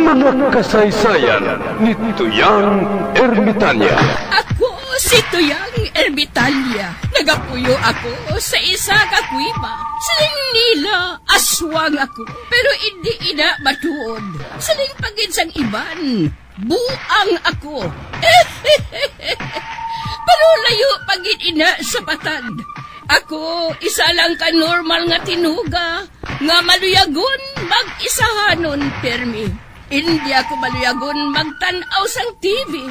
Mga kasaysayan ni Tuyang Ermitanya. Ako si Tuyang Ermitanya. Nagapuyo ako sa isa ka kuiba. Siling nila, aswang ako. Pero hindi ina matuod. Siling paginsang iban, buang ako. Pero layo pagin ina sa patad. Ako, isa lang ka normal nga tinuga, nga maluyagon mag-isahanon, permi. Hindi ako maluyagon magtanaw sang TV.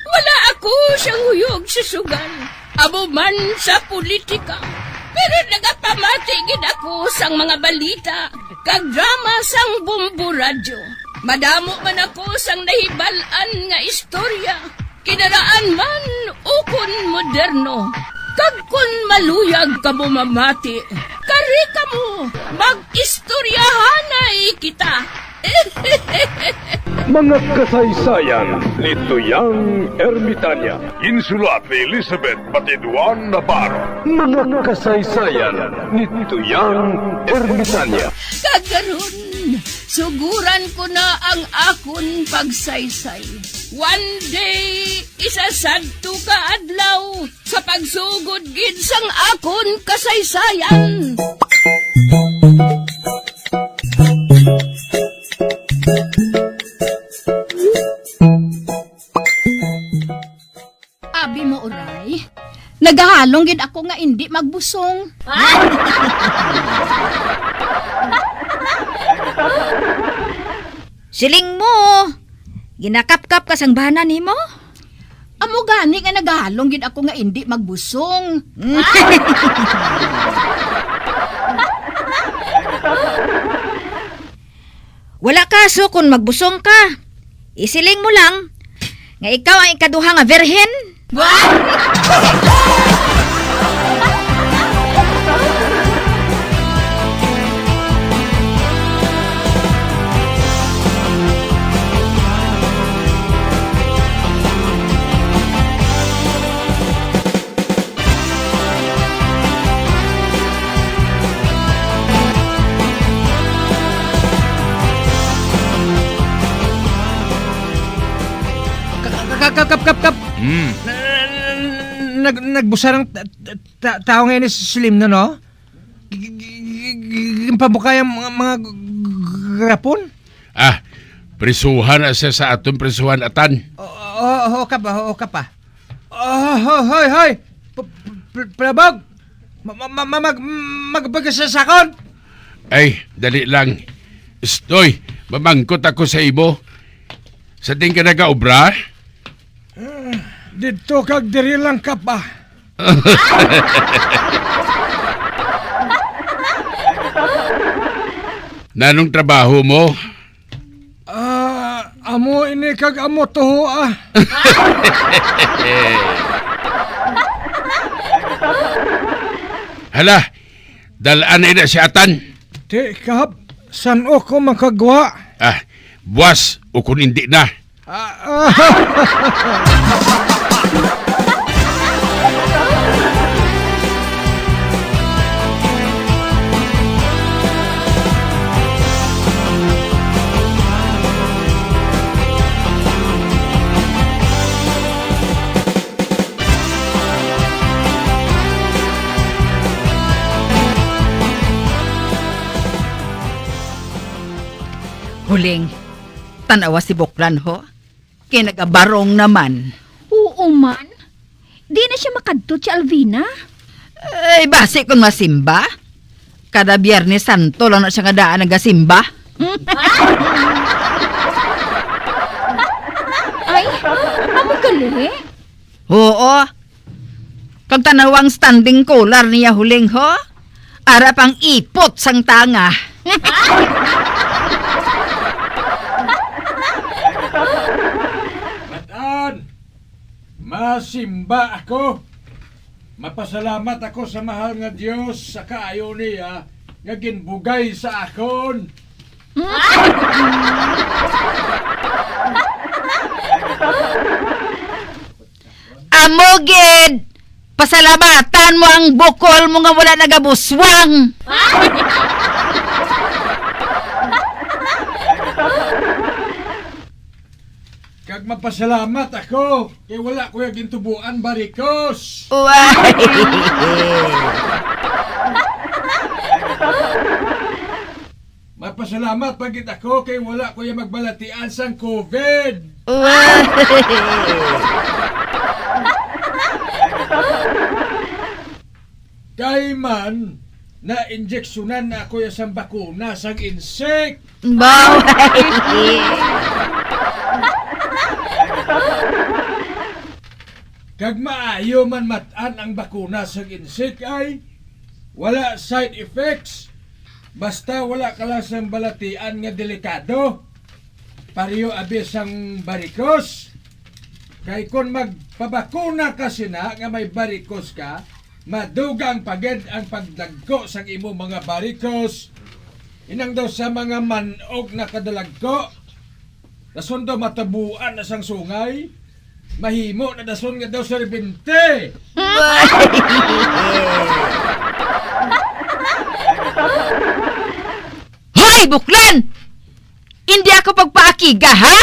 Wala ako siyang huyog sa sugal, abo man sa politika. Pero nagapamatagin ako sang mga balita, kag drama sang Bumbu Radyo. Madamo man ako sang nahibalan nga istorya, kinaraan man ukon moderno. Kag kun maluyag ka mo mamati, kari ka mo, mag-istoryahanay kita. Mga kasaysayan ni Tuyang Ermitanya. Insulat ni Elizabeth Batiduan Navarro. Mga kasaysayan ni Tuyang Ermitanya. Kagaron, suguran ko na ang akon pagsaysay. One day, isasadto ka adlaw sa pagsugod gid sang akon kasaysayan. Abi mo uray, nagahalong gid ako nga hindi magbusong. Siling mo, ginakap-kap ka sang bana nimo? Amo gani nga nagahalong gid ako nga hindi magbusong. Wala kaso kung magbusong ka. Isiling mo lang nga ikaw ang ikaduha nga virhen. Kap. Nagbusarang tao ngayon si Slim na, no? Pabukay ang mga grapon? Prisuhan na siya sa atong prisuhan atan. Oo ka pa. Hoy! Prabog! Magpagkasasakon! Ay, dali lang. Stoy, mamangkot ako sa ibo. Sa ting ka nag-aobra? Dito kag diri lang ka pa. Nanong trabaho mo? Amo ini kag amo tuho Hala, dalaan na si atan. Di kap, san o ko makagwa? Buwas o kung hindi na. Huling, tanawa si Buklan ho. Kinagabarong naman. Oo man. Di na siya makadto si Alvina. Ay, basi kung masimba. Kada Biyernes Santo lang na siya nga daan nagasimba. Ay, amo gali? Oo. Kag tanawang standing collar niya huling ho. Ara pang ipot sang tanga. Masimba ako. Mapasalamat ako sa mahal nga Dios sa kaayo niya nga ginbugay sa akon. Amogid! Pasalamatan mo ang bukol mo nga wala nagabuswang. Magmapasalamat ako kay wala ko yung gintubuan barikos. Uy! Mapasalamat pagit ako kay wala ko yung magbalatian sang COVID. Uy! Kay man, na-injeksyonan na ako yung sang bakuna sang insect. Baway! Kag maayo man matan ang bakuna sang insect ay wala side effects. Basta wala ka lang sang balatian nga delikado. Pariyo abis ang barikos. Kay kung magpabakuna ka sina nga may barikos ka, madugang pagid ang pagdagko sang imo mga barikos. Inang daw sa mga manog na kadalagko. Dason daw matabuan na sang sungay. Mahimo na dason nga daw sa rebinte. Hoy, buklan! Hindi ako pagpaakiga, ha?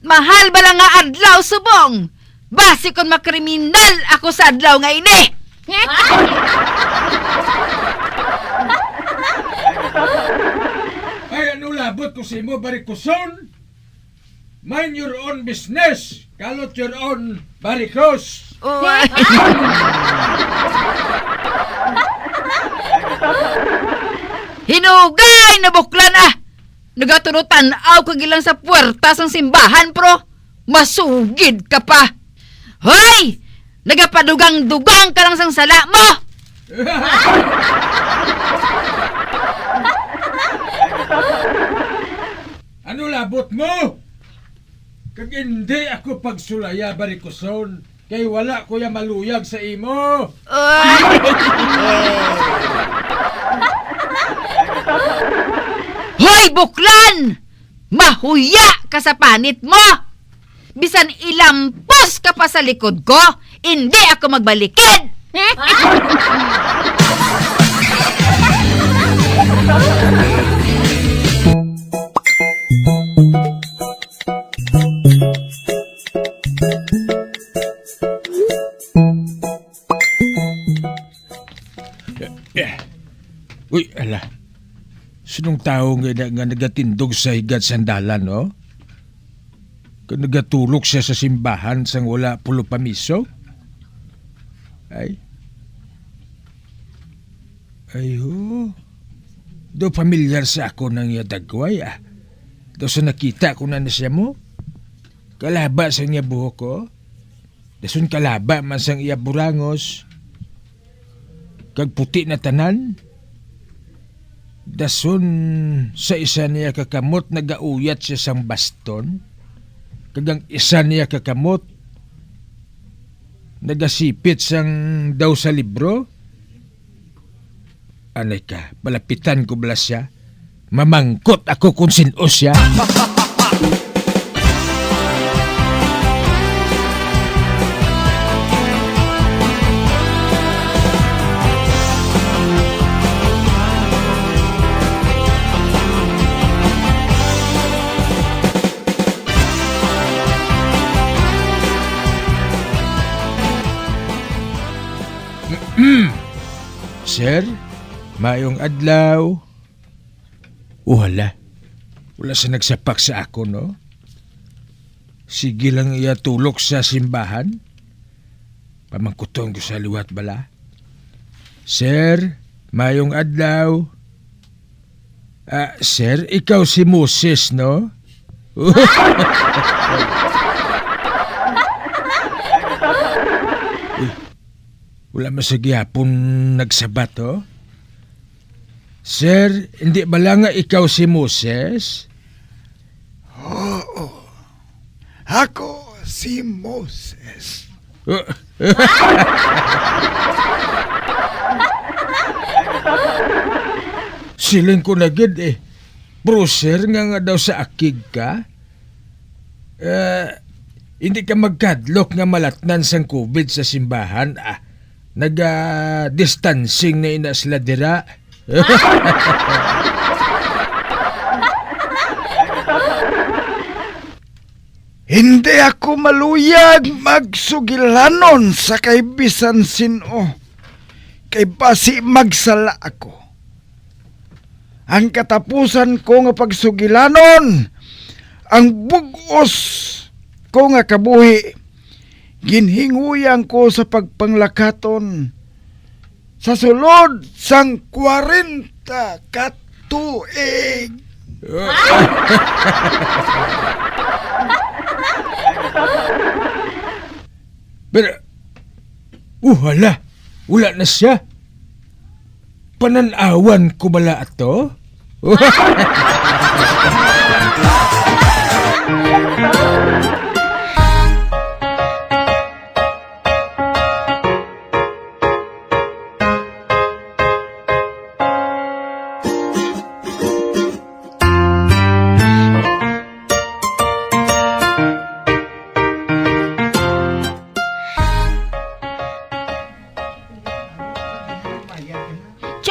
Mahal ba lang nga adlaw, subong? Basi kon makriminal ako sa adlaw nga ini. Ay ano labot ko sa imo barikuson? Mind your own business. Kalot your own barikos. Uy. Hinugay na buklan ah! Nagatunutan aw kagilang sa puwerta sang simbahan, pro. Masugid ka pa. Hoy! Nagapadugang-dugang ka lang sang sala mo! Ano labot mo? Kag hindi ako pagsulaya barikuson. Kay wala ko ya maluyag sa imo. Uy. Hoy, buklan! Mahuya ka sa panit mo! Bisan ilampos ka pa sa likod ko, hindi ako magbalikid! Uy, ala. Sinong tao nga nagatindog sa higat sandalan, no? Kung nagatulog siya sa simbahan sang wala pulo pamiso? Ay ho. Do pamilyar sa ako ng yadagway, ah. Do sa nakita ko na siya mo. Kalaba sa niya buhok ko. Dasun kalaba man sang iya burangos. Kag puti na tanan. Dasun sa isa niya kakamot nagauyat siya sang baston. Kagang isa niya kakamot nagasipit sang daw sa libro. Anay ka, palapitan ko bala siya. Mamangkot ako kung sino siya. Sir, mayong adlaw. Wala. Wala sa nagsapak sa ako, no? Sige lang iya tulok sa simbahan. Pamangkutong ko sa liwat bala. Sir, mayong adlaw. Sir, ikaw si Moses, no? Wala masagyapon nagsabat, oh? Sir, hindi ba lang nga ikaw si Moses? Oo. Ako si Moses. Siling ko na gid eh. Bruser nga daw sa akig ka. Hindi ka magkadlok nga malatnan sang COVID sa simbahan. Naga-distancing na ina sila dira. Hindi ako maluyag magsugilanon sa kay bisan sino. Kay basi magsala ako. Ang katapusan ko nga pagsugilanon, ang bugos ko nga kabuhi, ginhinguyan ko sa pagpanglakaton sa sulod sang 40 katuig. Pero, hala, wala na siya. Pananawan ko bala ato?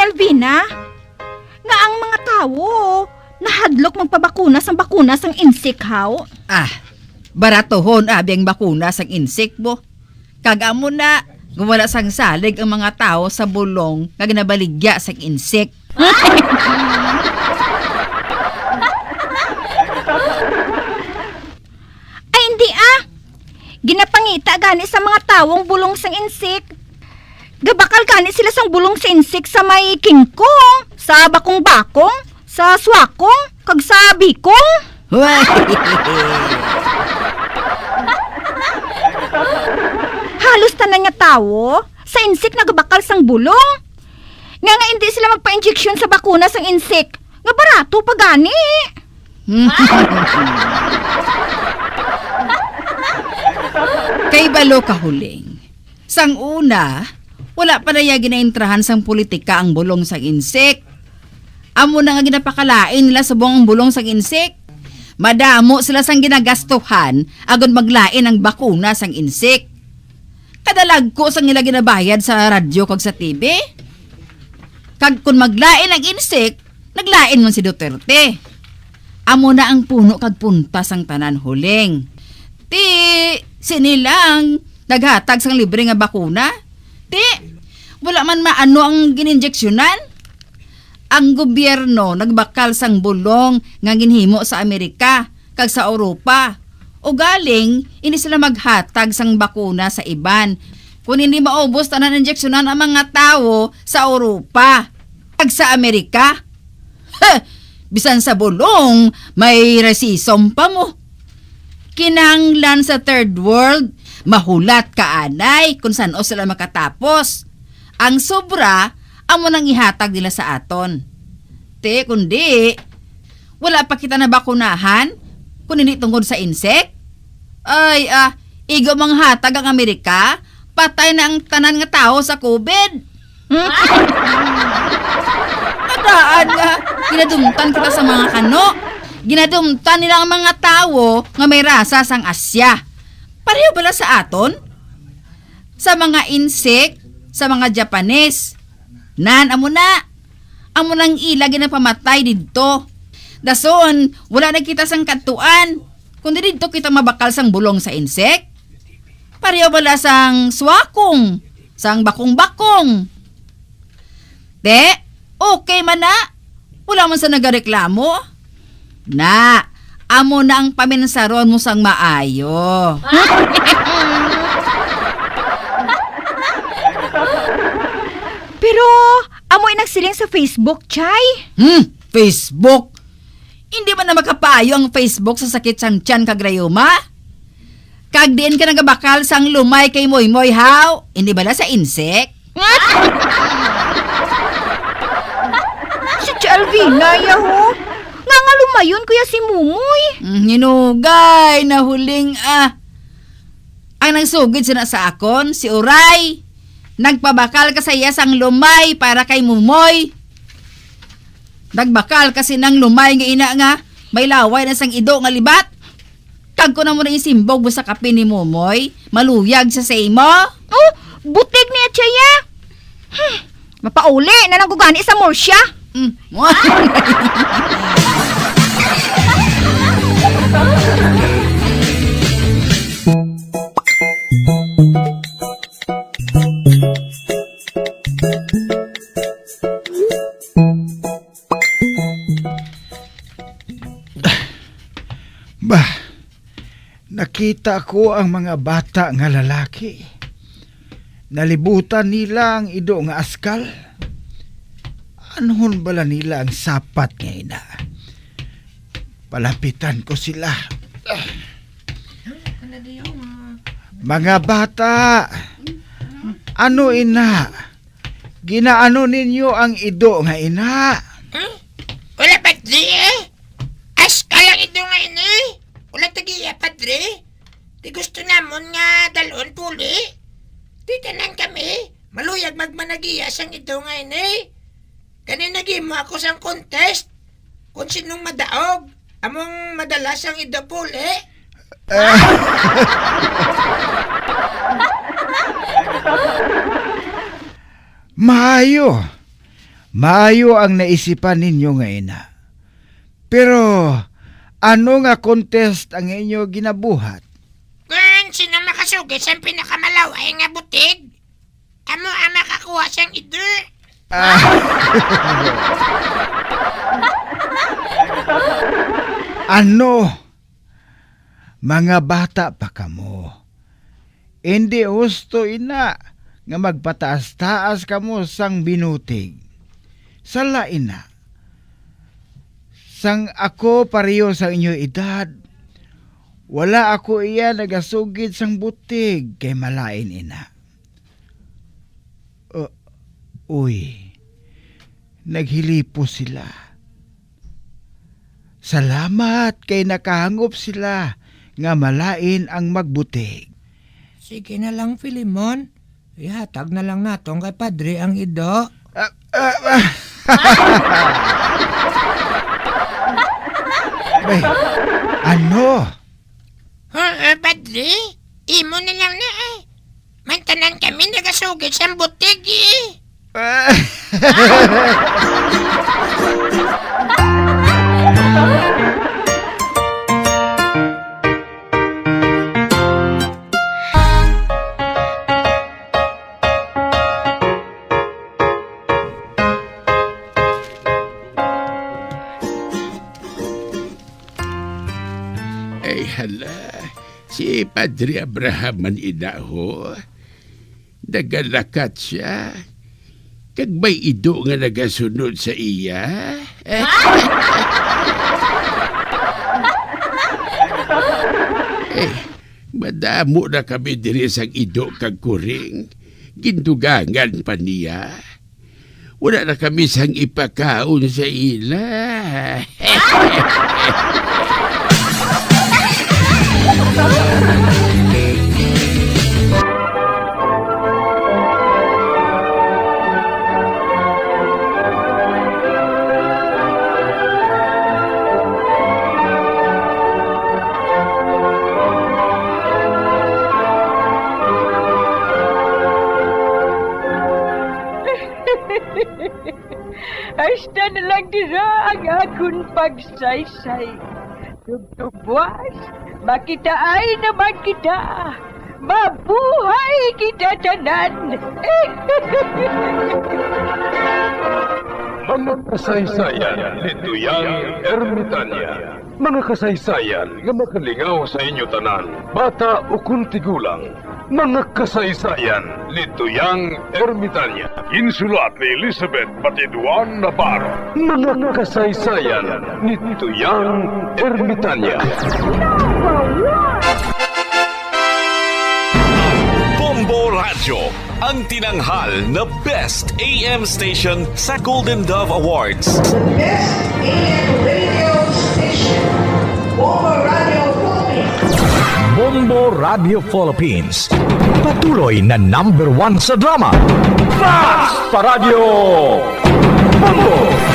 Alvina, nga ang mga tao nahadlok magpabakuna sang bakuna sang insik haw. Baratohon abi ang bakuna sang insik mo. Kagamo na, gumala sang salig ang mga tao sa bulong nga ginabaligya sang insik. Ay hindi ginapangita gani sa mga tawong bulong sang insik. Gabakal gani sila sang bulong sa insik sa may kingkong, sa bakong-bakong, sa swakong, kag sa bikong. Halos tanan nga tawo sa insik nagabakal sang bulong. Nga hindi sila magpa-injection sa bakuna sang insik. Nga barato pa gani. Kay balo kahuling. Sang una, wala pa na ginaintrahan sang politika ang bulong sang insik. Amo na nga ginapakalain nila sa buong bulong sang insik. Madamo sila sang ginagastuhan agon maglain ang bakuna sang insik. Kadalag ko sang nila ginabayad sa radyo kag sa TV. Kag kun maglain ang insik, naglain man si Duterte. Amo na ang puno kag punta sang tanan huling. Sinilang naghatag sang libre nga bakuna. Wala man maano ang gininjeksyonan. Ang gobyerno nagbakal sang bulong nga ginhimo sa Amerika kag sa Europa. O galing, ini sila maghatag sang bakuna sa iban. Kung hindi maubos tanan injeksyonan ang mga tao sa Europa kag sa Amerika. Bisan sa bulong, may rasisom pa mo. Kinanglan sa third world, mahulat ka anay kung saan o sila makatapos. Ang sobra, amo nang ihatag nila sa aton. Kundi, wala pa kita na bakunahan kung hindi tungkol sa insek. Ay, igo mang hatag ang Amerika, patay na ang tanan nga tao sa COVID. Adaan nga, ginadumtan kita sa mga kano. Ginadumtan nila ang mga tao nga may rasa sang Asya. Pareho bala sa aton? Sa mga insek, sa mga Japanese. Amo nang ilagi na pamatay dito. Dason, wala na kita sang katuan. Kundi dito kita mabakal sang bulong sa insek. Pareho bala sang swakong, sang bakong-bakong. Okay man na. Wala man sa nagareklamo. Amo na ang paminsaron mo sang maayo. Pero, amoy nagsiling sa Facebook, Chay. Facebook? Hindi man na makapayo ang Facebook sa sakit sang tiyan kag rayuma? Kag diin ka nagabakal sang lumay kay Moy-Moy haw? Hindi bala sa insek? Si Alvina, yaho. Nga lumayon, kuya si Mumoy. Hinugay, nahuling Ang nagsugid sina sa akon, si Uray. Nagpabakal ka sa iya sang lumay para kay Mumoy. Nagbakal kasi ng lumay nga ina nga, may laway na sang ido nga libat. Kag ko na mo na isimbog mo sa kape ni Mumoy, maluyag sa imo. Oh, butig niya, Chaya. Mapauli na nagugani sa morsya. Bah, nakita ko ang mga bata nga lalaki. Nalibutan nila ang ido nga askal. Anhon bala nila ang sapat nga ina? Palapitan ko sila. Mga bata, ano ina? Ginaano ninyo ang ido nga ina? Wala, Padre eh. Askal ang ito nga ini. Wala tagiya, Padre. Di gusto namon nga dalon puli. Di tanan kami. Maluyag magmanagiya sang ito nga ini. Kanina mo ako sang contest. Kung sinong madaog. Among madalas ang ito puli. Maayo ang naisipan ninyo nga ina. Pero ano nga contest ang inyo ginabuhat? Kung sino makasugit sa pinakamalaway nga butig. Amo ang makakuha sang ito. Ano? Mga bata pa kamo. Hindi husto ina nga magpataas-taas kamo sang binutig. Sala ina. Sang ako pareho sa inyo edad, wala ako iya nagasugid sang butig kay malain ina. Uy, naghilipo sila. Salamat kay nakahangop sila nga malain ang magbutig. Sige na lang, Filimon. Ihatag na lang natong kay Padre ang ido. Bay, ano? Padre? Imo na lang na eh. Mantanan kami nagasugit sa butig eh. Ay hala, si Padre Abraham man idaho. Nagalakat siya. Kag may ido nga nagasunod sa iya. Madamo na kami diri sang ido kag kuring. Gindugangan pa niya. Wala na kami sang ipakaon sa ila. Hasta na lang dira ang akong pagsaysay. Tugtugwas, makitaay naman kita. Mabuhay kita tanan. Mga kasaysayan ni Tuyang Ermitanya. Mga kasaysayan nga makalingaw sa inyo tanan, bata o kuntigulang. Mga kasaysayan ni Tuyang Ermitanya. Insulat ni Elizabeth Batiduan Navarro. Mga kasaysayan ni Tuyang Ermitanya. Bombo Radio, ang tinanghal na Best AM Station sa Golden Dove Awards. Best AM radio station, Bombo Radio Philippines. Bombo Radio Philippines. Patuloy na #1 sa drama. Basta Radio! Bombo!